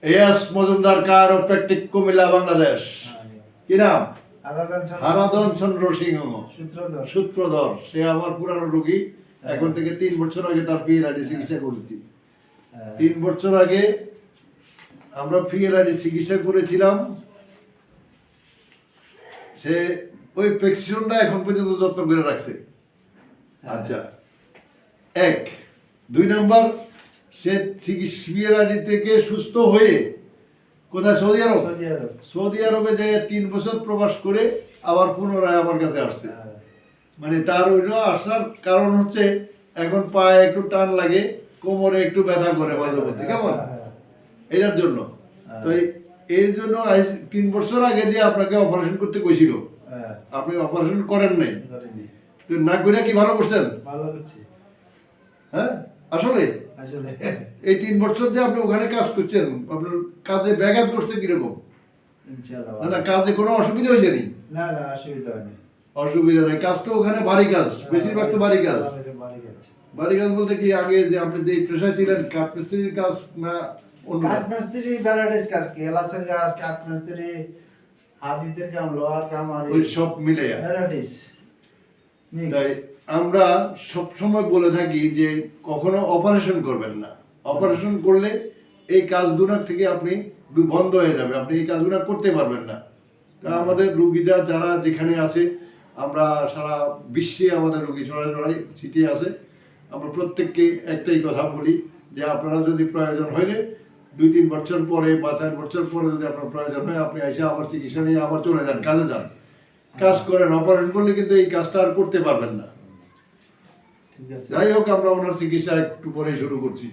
S Majumdar কায়োপ্র্যাকটিক Comilla Bangladesh. কি নাম? হারাধন চন্দ্র সিংহ সূত্রধর। সে আমার পুরানো রোগী। এখন থেকে 3 বছর আগে তার পিএলআইডি চিকিৎসা করেছি। 3 বছর আগে আমরা পিএলআইডি চিকিৎসা করেছিলাম। সে ওই প্রেসক্রিপশনটা এখন পর্যন্ত যত্ন করে রাখছে। আচ্ছা, 1 2 নম্বর, সে পিএলআইডি থেকে সুস্থ হয়ে কোথায়? সৌদি আরবে যায় 3 বছর প্রবাস করে আবার পুনরায় আমার কাছে আসছে। মানে তার ওই আসার কারণ হচ্ছে এখন পায়ে একটু টান লাগে, কোমরে একটু ব্যথা করে মাঝে মধ্যে, কেমন এটার জন্য। তো এই জন্য 3 বছর আগে যে আপনাকে অপারেশন করতে কইছিল, আপনি অপারেশন করেন নাই, তো না করে কি ভালো করছেন? হ্যাঁ, আসলে এই 3 বছর যে আপনি ওখানে কাজ করছেন, আপনার কাজে ব্যাঘাত করছে কিরকম? না, কাজে কোনো অসুবিধা হয়েছে নি? না, অসুবিধা হয়নি। অসুবিধা নেই। কাজ তো ওখানে ভারী কাজ, বেশিরভাগ তো ভারী কাজ। ভারী কাজ বলতে কি, আগে যে আপনি যে পেশায় ছিলেন, কাঠ মিস্ত্রির কাজ না অন্য? কাঠ মিস্ত্রি ভ্যারাইটিস কাজ, কেলাসের কাজ, কাঠ মিস্ত্রি, হাদিদের কাম, লোহার কাম, আর ওই সব মিলে ভ্যারাইটিস। তাই আমরা সব সময় বলে থাকি যে কখনো অপারেশন করবেন না। অপারেশন করলে এই কাজগুলো থেকে আপনি বন্ধ হয়ে যাবে, আপনি এই কাজগুলো করতে পারবেন না। তা আমাদের রুগীরা যারা যেখানে আছে, আমরা সারা বিশ্বে আমাদের রুগী ছড়াই ছিটিয়ে আছে, আমরা প্রত্যেককে একটাই কথা বলি যে আপনারা যদি প্রয়োজন হইলে 2-3 বছর পরে বা 4 বছর পরে যদি আপনার প্রয়োজন হয়, আপনি এসে আমার চিকিৎসা নিয়ে আবার চলে যান, কাজে যান, কাজ করেন। অপারেশন করলে কিন্তু এই কাজটা আর করতে পারবেন না। যাই হোক, আমরা ওনার চিকিৎসা একটু পরেই শুরু করছি।